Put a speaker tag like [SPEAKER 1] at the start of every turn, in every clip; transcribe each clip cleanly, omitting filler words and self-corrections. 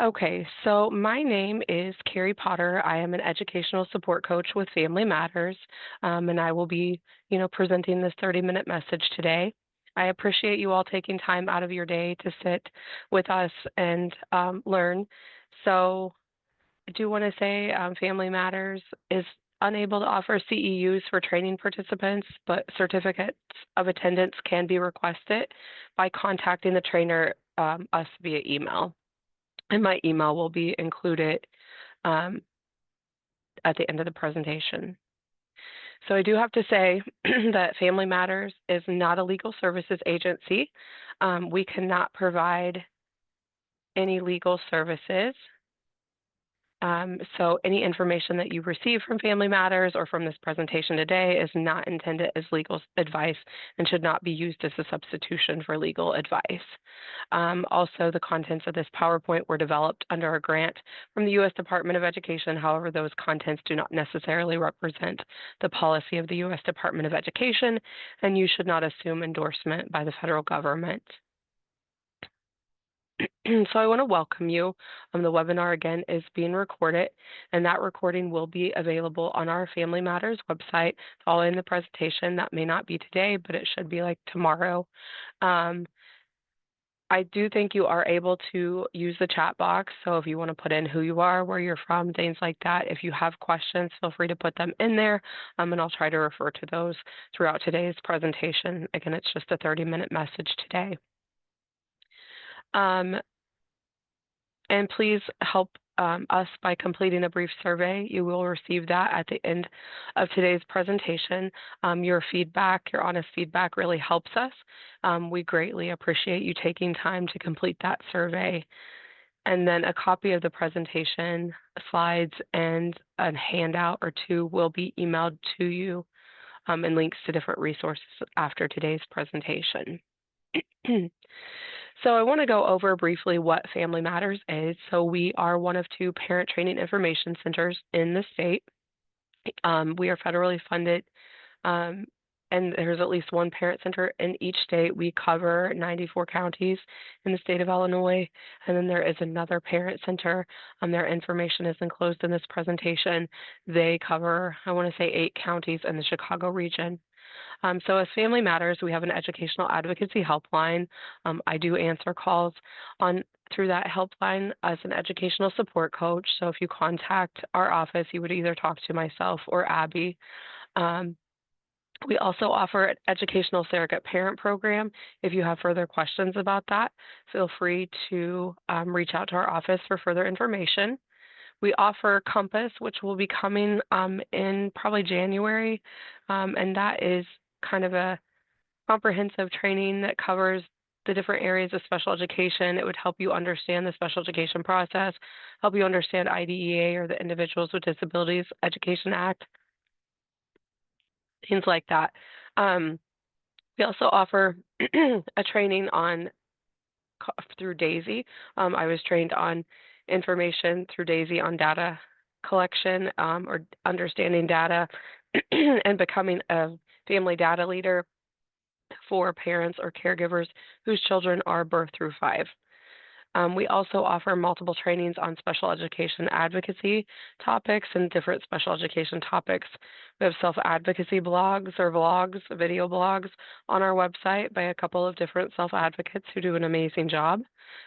[SPEAKER 1] Okay, so my name is Carrie Potter. I am an educational support coach with Family Matters, and I will be, presenting this 30-minute message today. I appreciate you all taking time out of your day to sit with us and learn. So I do want to say Family Matters is unable to offer CEUs for training participants, but certificates of attendance can be requested by contacting the trainer, us via email. And my email will be included um, at the end of the presentation. So I do have to say that Family Matters is not a legal services agency. We cannot provide any legal services. So any information that you receive from Family Matters or from this presentation today is not intended as legal advice and should not be used as a substitution for legal advice. Also, the contents of this PowerPoint were developed under a grant from the U.S. Department of Education. However, those contents do not necessarily represent the policy of the U.S. Department of Education, and you should not assume endorsement by the federal government. So I want to welcome you. The webinar, again, is being recorded, and that recording will be available on our Family Matters website following the presentation. That may not be today, but it should be like tomorrow. I do think you are able to use the chat box, so if you want to put in who you are, where you're from, things like that. If you have questions, feel free to put them in there, and I'll try to refer to those throughout today's presentation. Again, it's just a 30-minute message today. And please help us by completing a brief survey. You will receive that at the end of today's presentation. Your feedback, your honest feedback really helps us. We greatly appreciate you taking time to complete that survey. And then a copy of the presentation, slides, and a handout or two will be emailed to you and links to different resources after today's presentation. So I want to go over briefly what Family Matters is. So we are one of 2 parent training information centers in the state. We are federally funded, and there's at least one parent center in each state. We cover 94 counties in the state of Illinois, and then there is another parent center. Their information is enclosed in this presentation. They cover, I want to say, 8 counties in the Chicago region. So as Family Matters, we have an educational advocacy helpline. I do answer calls through that helpline as an educational support coach. So if you contact our office, you would either talk to myself or Abby. We also offer an educational surrogate parent program. If you have further questions about that, feel free to reach out to our office for further information. We offer Compass, which will be coming in probably January, and that is kind of a comprehensive training that covers the different areas of special education. It would help you understand the special education process, help you understand IDEA, or the Individuals with Disabilities Education Act, things like that. We also offer a training through DAISY. I was trained on information through DAISY on data collection or understanding data and becoming a family data leader for parents or caregivers whose children are birth through 5. We also offer multiple trainings on special education advocacy topics and different special education topics. We have self-advocacy blogs or vlogs, video blogs on our website by a couple of different self-advocates who do an amazing job.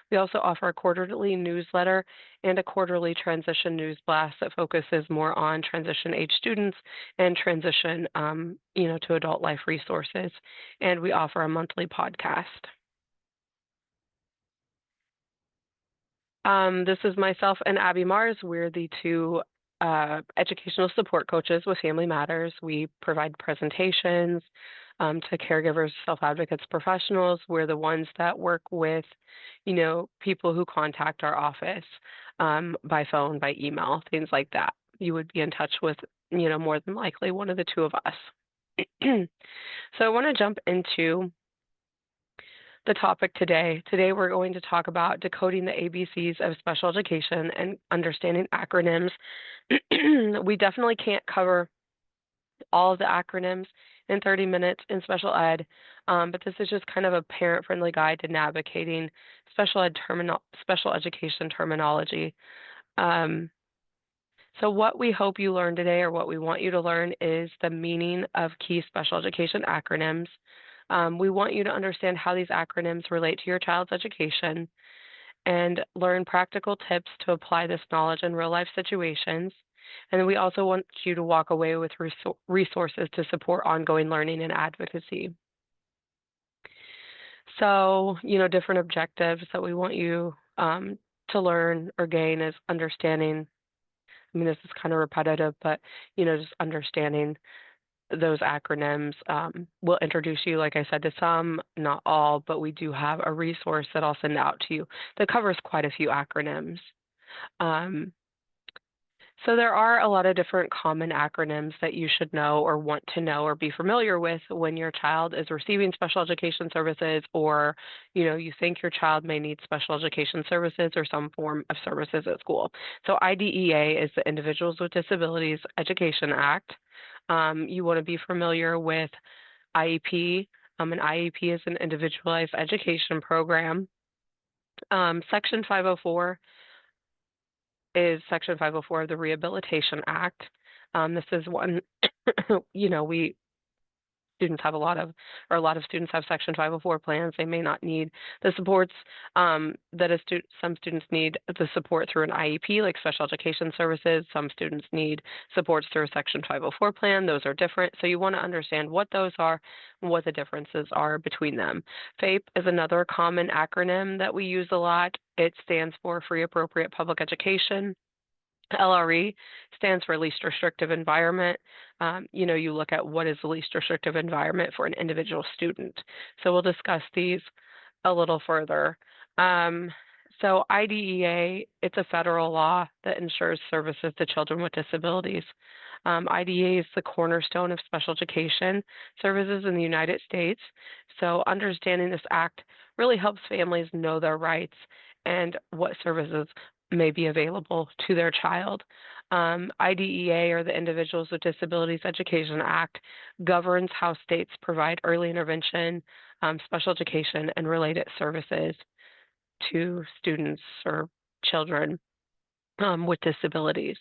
[SPEAKER 1] We also offer a quarterly newsletter and a quarterly transition news blast that focuses more on transition age students and transition, to adult life resources. And we offer a monthly podcast. This is myself and Abby Mars. We're the 2 educational support coaches with Family Matters. We provide presentations to caregivers, self-advocates, professionals. We're the ones that work with, people who contact our office by phone, by email, things like that. You would be in touch with, more than likely one of the 2 of us. So I want to jump into the topic today. Today we're going to talk about decoding the ABCs of special education and understanding acronyms. We definitely can't cover all of the acronyms in 30 minutes in special ed, but this is just kind of a parent-friendly guide to navigating special education terminology. Um, so what we hope you learn today, or what we want you to learn, is the meaning of key special education acronyms. We want you to understand how these acronyms relate to your child's education and learn practical tips to apply this knowledge in real-life situations. And then we also want you to walk away with resources to support ongoing learning and advocacy. So, different objectives that we want you to learn or gain is understanding. I mean, this is kind of repetitive, but, just understanding those acronyms. We'll introduce you, like I said, to some, not all, but we do have a resource that I'll send out to you that covers quite a few acronyms. Um, so there are a lot of different common acronyms that you should know or want to know or be familiar with when your child is receiving special education services, or, you think your child may need special education services or some form of services at school. So IDEA is the Individuals with Disabilities Education Act. You want to be familiar with IEP. An IEP is an individualized education program. Section 504 is Section 504 of the Rehabilitation Act. This is one, we students have a lot of students have Section 504 plans. They may not need the supports that some students need the support through an IEP, like special education services. Some students need supports through a Section 504 plan. Those are different. So you want to understand what those are and what the differences are between them. FAPE is another common acronym that we use a lot. It stands for Free Appropriate Public Education. LRE stands for least restrictive environment. You look at what is the least restrictive environment for an individual student. So we'll discuss these a little further. So IDEA, it's a federal law that ensures services to children with disabilities. IDEA is the cornerstone of special education services in the United States. So understanding this act really helps families know their rights and what services may be available to their child. IDEA, or the Individuals with Disabilities Education Act, governs how states provide early intervention, special education, and related services to students or children with disabilities.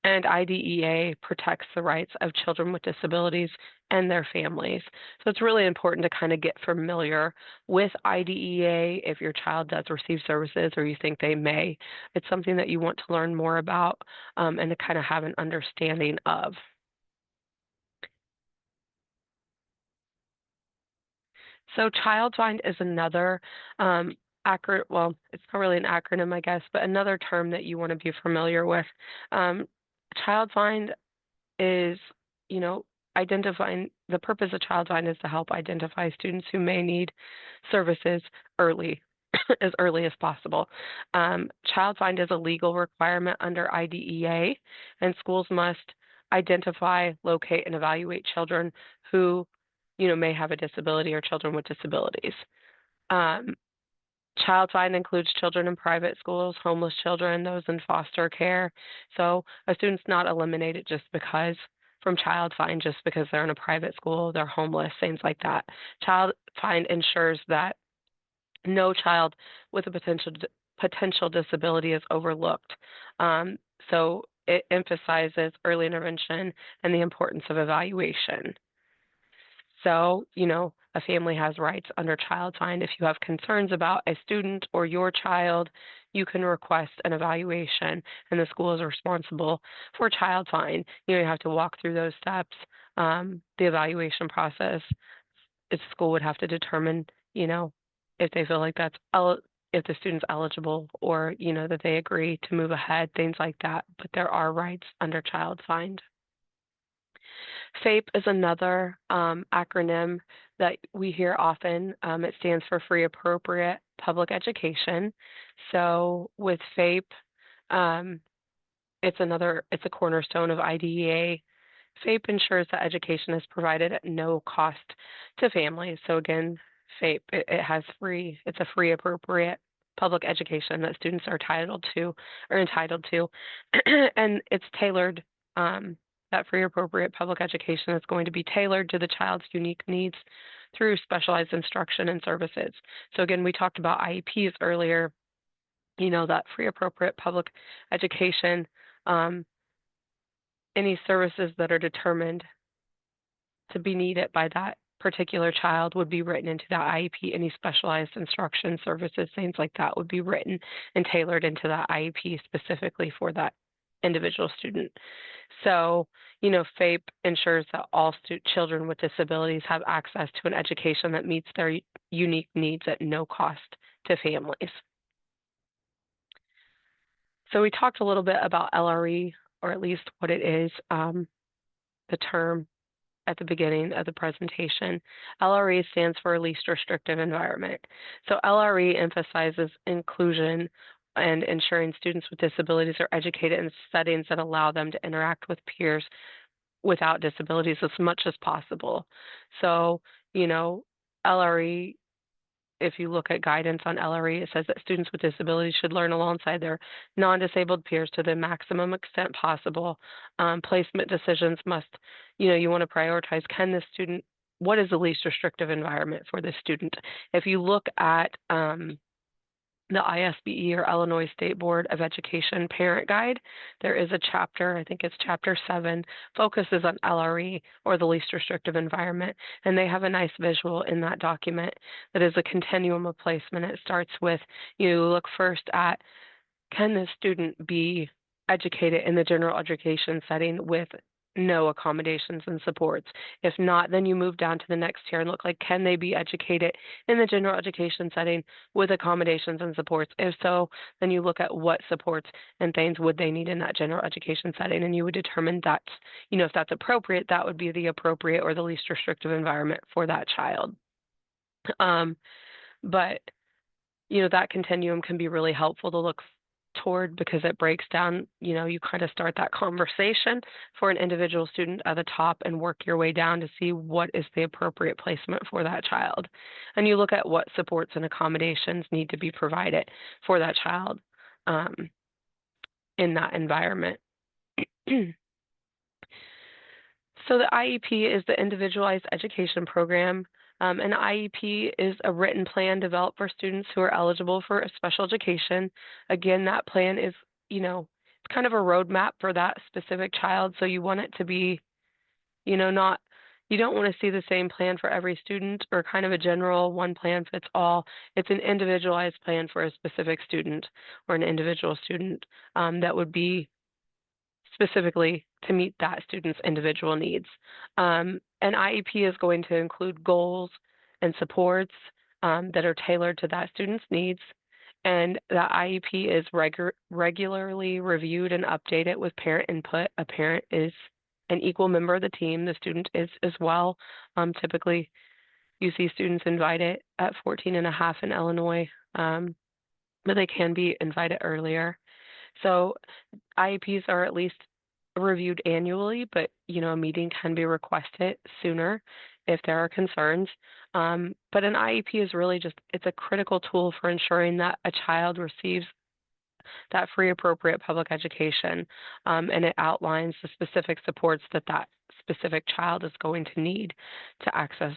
[SPEAKER 1] And IDEA protects the rights of children with disabilities and their families. So it's really important to kind of get familiar with IDEA if your child does receive services or you think they may. It's something that you want to learn more about and to kind of have an understanding of. So Child Find is another well, it's not really an acronym, I guess, but another term that you want to be familiar with. Child Find is, identifying the purpose of Child Find is to help identify students who may need services early, as early as possible. Child Find is a legal requirement under IDEA, and schools must identify, locate, and evaluate children who, may have a disability or children with disabilities. Um, Child Find includes children in private schools, homeless children, those in foster care. So a student's not eliminated from Child Find just because they're in a private school, they're homeless, things like that. Child Find ensures that no child with a potential disability is overlooked. So it emphasizes early intervention and the importance of evaluation. So, a family has rights under Child Find. If you have concerns about a student or your child, you can request an evaluation, and the school is responsible for Child Find. You have to walk through those steps. The evaluation process, the school would have to determine, if they feel like if the student's eligible, or, that they agree to move ahead, things like that. But there are rights under Child Find. FAPE is another acronym that we hear often. It stands for Free Appropriate Public Education. So with FAPE, it's a cornerstone of IDEA. FAPE ensures that education is provided at no cost to families. So again, FAPE, it's a free appropriate public education that students are entitled to, and it's tailored That free appropriate public education is going to be tailored to the child's unique needs through specialized instruction and services. So again, we talked about IEPs earlier, that free appropriate public education, any services that are determined to be needed by that particular child would be written into that IEP. Any specialized instruction services, things like that would be written and tailored into that IEP specifically for that individual student. So, FAPE ensures that all children with disabilities have access to an education that meets their unique needs at no cost to families. So we talked a little bit about LRE, or at least what it is, the term at the beginning of the presentation. LRE stands for least restrictive environment. So LRE emphasizes inclusion and ensuring students with disabilities are educated in settings that allow them to interact with peers without disabilities as much as possible. So, LRE, if you look at guidance on LRE, it says that students with disabilities should learn alongside their non-disabled peers to the maximum extent possible. Placement decisions must, you want to prioritize, what is the least restrictive environment for the student? If you look at the ISBE, or Illinois State Board of Education Parent Guide, there is a chapter, I think it's chapter 7, focuses on LRE, or the least restrictive environment, and they have a nice visual in that document that is a continuum of placement. It starts with, you look first at, can the student be educated in the general education setting with no accommodations and supports? If not, then you move down to the next tier and look like, can they be educated in the general education setting with accommodations and supports? If so, then you look at what supports and things would they need in that general education setting, and you would determine that's, if that's appropriate, that would be the appropriate or the least restrictive environment for that child. But that continuum can be really helpful to look toward, because it breaks down, you kind of start that conversation for an individual student at the top and work your way down to see what is the appropriate placement for that child. And you look at what supports and accommodations need to be provided for that child in that environment. So the IEP is the Individualized Education Program. An IEP is a written plan developed for students who are eligible for special education. Again, that plan is, it's kind of a roadmap for that specific child. So you want it to be, you don't want to see the same plan for every student, or kind of a general one plan fits all. It's an individualized plan for a specific student or an individual student that would be specifically to meet that student's individual needs. An IEP is going to include goals and supports that are tailored to that student's needs, and the IEP is regularly reviewed and updated with parent input. A parent is an equal member of the team. The student is as well. Typically, you see students invited at 14 and a half in Illinois, but they can be invited earlier. So IEPs are at least reviewed annually, but a meeting can be requested sooner if there are concerns. But an IEP is really it's a critical tool for ensuring that a child receives that free appropriate public education, and it outlines the specific supports that specific child is going to need to access,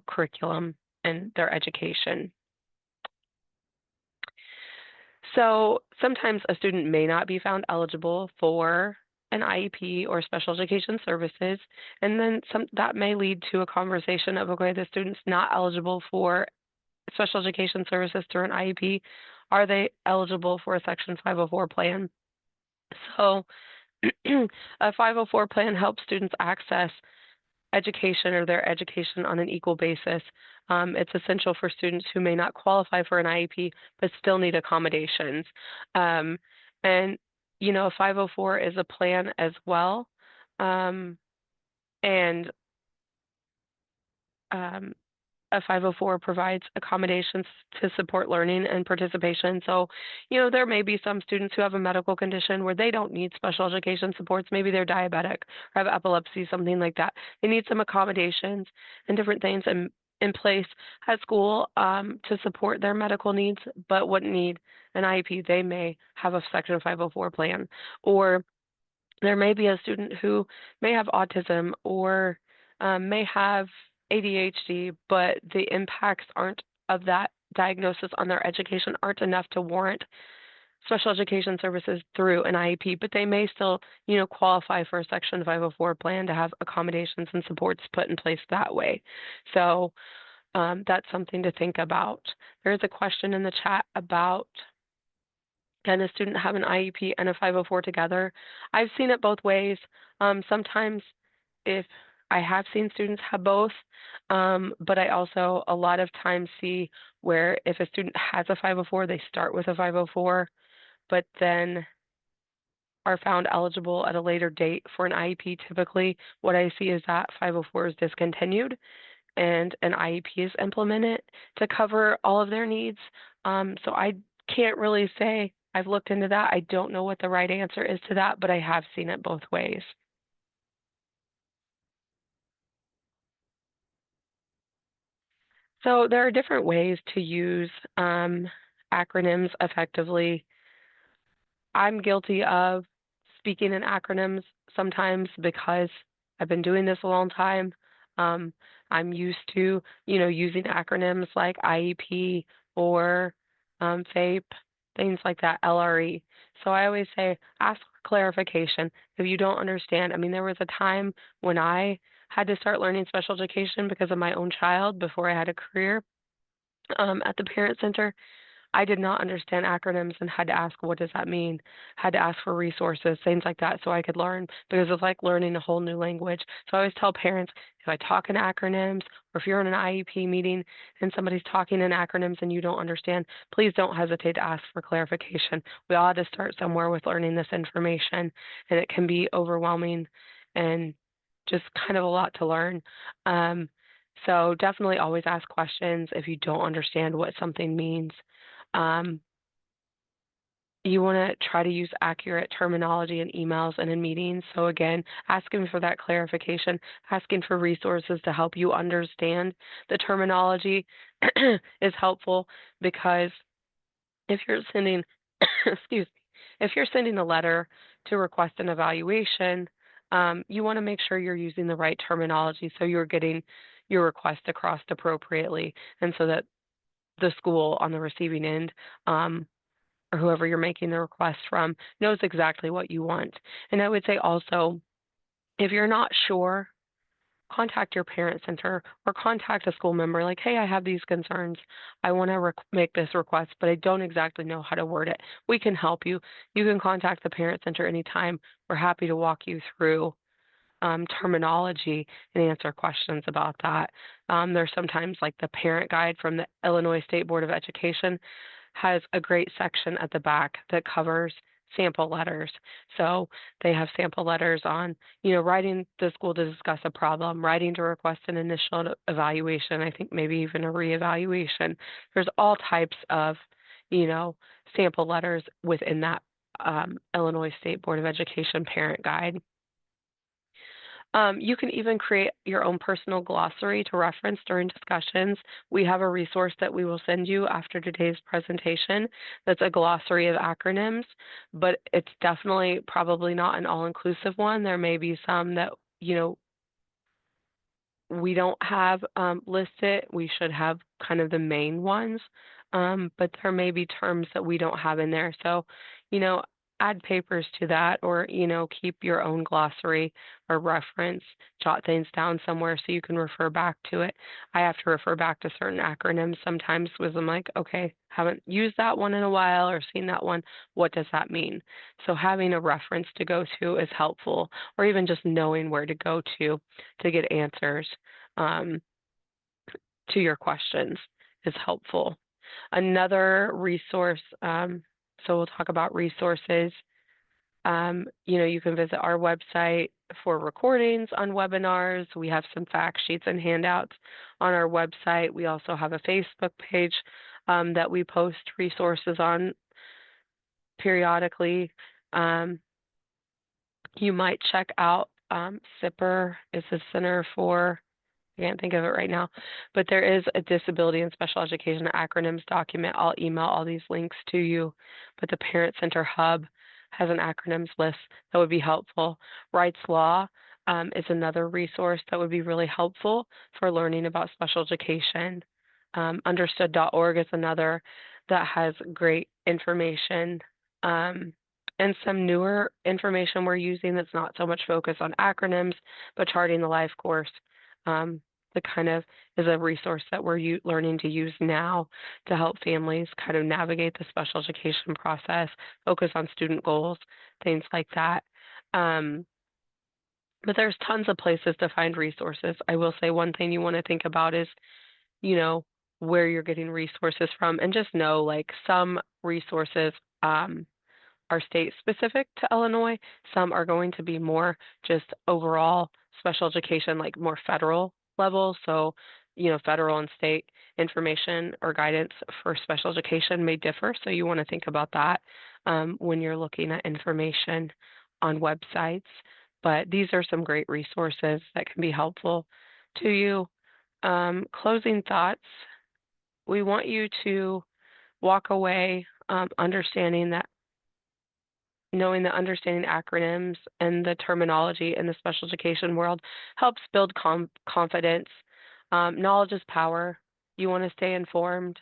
[SPEAKER 1] curriculum and their education. So sometimes a student may not be found eligible for an IEP or special education services, and then that may lead to a conversation of, okay, the student's not eligible for special education services through an IEP. Are they eligible for a Section 504 plan? So a 504 plan helps students access education or their education on an equal basis. It's essential for students who may not qualify for an IEP but still need accommodations. And, a 504 is a plan as well. And a 504 provides accommodations to support learning and participation. So, there may be some students who have a medical condition where they don't need special education supports. Maybe they're diabetic or have epilepsy, something like that. They need some accommodations and different things in place at school to support their medical needs, but wouldn't need an IEP. They may have a Section 504 plan, or There may be a student who may have autism or may have ADHD, but the impacts aren't of that diagnosis on their education aren't enough to warrant special education services through an IEP, but they may still, qualify for a Section 504 plan to have accommodations and supports put in place that way. So that's something to think about. There's a question in the chat about, can a student have an IEP and a 504 together? I've seen it both ways. Sometimes if I have seen students have both, but I also a lot of times see where if a student has a 504, they start with a 504, but then are found eligible at a later date for an IEP. Typically, what I see is that 504 is discontinued and an IEP is implemented to cover all of their needs. So I can't really say. I've looked into that. I don't know what the right answer is to that, but I have seen it both ways. So there are different ways to use acronyms effectively. I'm guilty of speaking in acronyms sometimes because I've been doing this a long time. Um, I'm used to, using acronyms like IEP or FAPE, things like that, LRE. So I always say, ask for clarification if you don't understand. I mean, there was a time when I had to start learning special education because of my own child before I had a career at the Parent Center. I did not understand acronyms and had to ask, what does that mean? Had to ask for resources, things like that, so I could learn because it's like learning a whole new language. So I always tell parents, if I talk in acronyms or if you're in an IEP meeting and somebody's talking in acronyms and you don't understand, please don't hesitate to ask for clarification. We all have to start somewhere with learning this information, and it can be overwhelming and just kind of a lot to learn. So definitely always ask questions if you don't understand what something means. Um, you want to try to use accurate terminology in emails and in meetings. So again, asking for that clarification, asking for resources to help you understand the terminology is helpful because if you're sending, excuse me, if you're sending a letter to request an evaluation, you want to make sure you're using the right terminology so you're getting your request across appropriately and so that the school on the receiving end or whoever you're making the request from knows exactly what you want. And I would say also, if you're not sure, contact your parent center or contact a school member like, hey, I have these concerns. I want to make this request, but I don't exactly know how to word it. We can help you. You can contact the parent center anytime. We're happy to walk you through terminology and answer questions about that. There's sometimes like the parent guide from the Illinois State Board of Education has a great section at the back that covers sample letters. So they have sample letters on, writing the school to discuss a problem, writing to request an initial evaluation, I think maybe even a reevaluation. There's all types of, sample letters within that Illinois State Board of Education parent guide. You can even create your own personal glossary to reference during discussions. We have a resource that we will send you after today's presentation that's a glossary of acronyms, but it's definitely probably not an all-inclusive one. There may be some that, we don't have listed. We should have kind of the main ones, but there may be terms that we don't have in there. So, you know, add papers to that or, keep your own glossary or reference, jot things down somewhere so you can refer back to it. I have to refer back to certain acronyms sometimes because I'm like, okay, haven't used that one in a while or seen that one. What does that mean? So having a reference to go to is helpful, or even just knowing where to go to get answers um, to your questions is helpful. Another resource, so we'll talk about resources. You can visit our website for recordings on webinars. We have some fact sheets and handouts on our website. We also have a Facebook page that we post resources on periodically. You might check out SIPR is the Center for, I can't think of it right now, but there is a disability and special education acronyms document. I'll email all these links to you. But the Parent Center Hub has an acronyms list that would be helpful. Wright's Law is another resource that would be really helpful for learning about special education. Understood.org is another that has great information. And some newer information we're using that's not so much focused on acronyms, but Charting the Life course. That kind of is a resource that we're learning to use now to help families kind of navigate the special education process, focus on student goals, things like that. Um, but there's tons of places to find resources. I will say one thing you want to think about is, you know, where you're getting resources from, and just know like some resources are state specific to Illinois. Some are going to be more just overall special education, like more federal level. So, federal and state information or guidance for special education may differ. So you want to think about that when you're looking at information on websites. But these are some great resources that can be helpful to you. Closing thoughts. We want you to walk away understanding that knowing that understanding acronyms and the terminology in the special education world helps build confidence. Knowledge is power. You want to stay informed.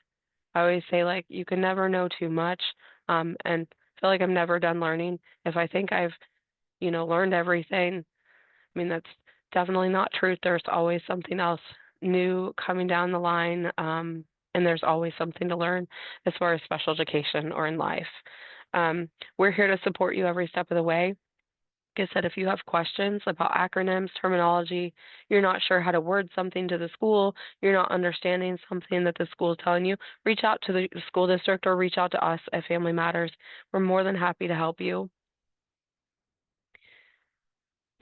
[SPEAKER 1] I always say, like, you can never know too much, and feel like I'm never done learning. If I think I've, learned everything, I mean, that's definitely not truth. There's always something else new coming down the line, and there's always something to learn as far as special education or in life. We're here to support you every step of the way. Like I said, if you have questions about acronyms, terminology, you're not sure how to word something to the school, you're not understanding something that the school is telling you, reach out to the school district or reach out to us at Family Matters. We're more than happy to help you.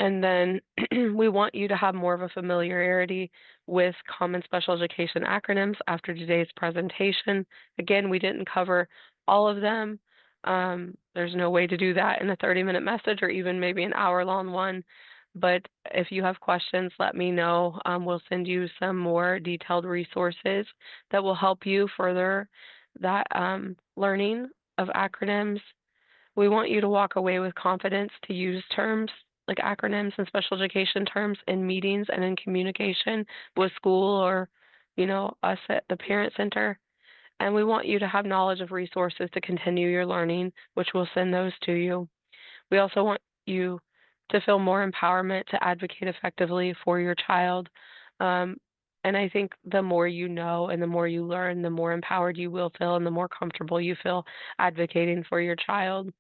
[SPEAKER 1] And then we want you to have more of a familiarity with common special education acronyms after today's presentation. Again, we didn't cover all of them. There's no way to do that in a 30-minute message or even maybe an hour-long one. But if you have questions, let me know. We'll send you some more detailed resources that will help you further that learning of acronyms. We want you to walk away with confidence to use terms like acronyms and special education terms in meetings and in communication with school or, us at the parent center. And we want you to have knowledge of resources to continue your learning, which we'll send those to you. We also want you to feel more empowerment to advocate effectively for your child. And I think the more you know and the more you learn, the more empowered you will feel and the more comfortable you feel advocating for your child.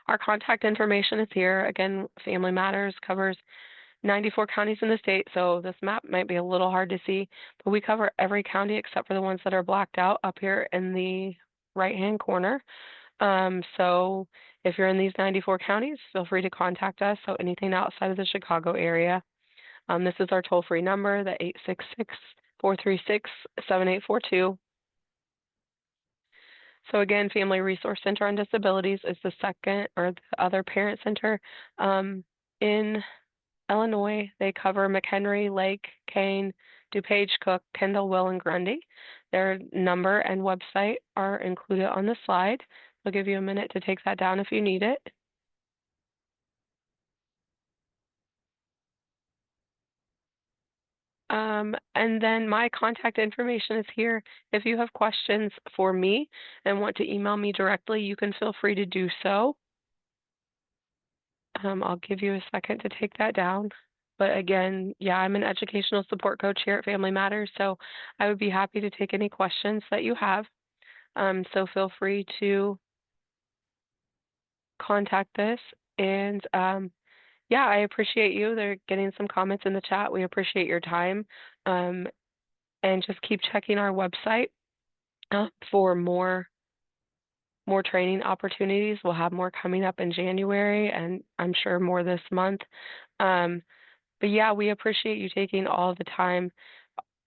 [SPEAKER 1] Our contact information is here. Again, Family Matters covers 94 counties in the state, so this map might be a little hard to see, but we cover every county except for the ones that are blacked out up here in the right-hand corner. So if you're in these 94 counties, feel free to contact us. So anything outside of the Chicago area. This is our toll-free number, the 866-436-7842. So again, Family Resource Center on Disabilities is the second or the other parent center in Illinois. They cover McHenry, Lake, Kane, DuPage, Cook, Kendall, Will, and Grundy. Their number and website are included on the slide. I'll give you a minute to take that down if you need it. And then my contact information is here. If you have questions for me and want to email me directly, you can feel free to do so. I'll give you a second to take that down. But again, yeah, I'm an educational support coach here at Family Matters, so I would be happy to take any questions that you have. So feel free to contact this. And yeah, I appreciate you. They're getting some comments in the chat. We appreciate your time. And just keep checking our website for more training opportunities. We'll have more coming up in January, and I'm sure more this month. But yeah, we appreciate you taking all the time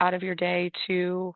[SPEAKER 1] out of your day to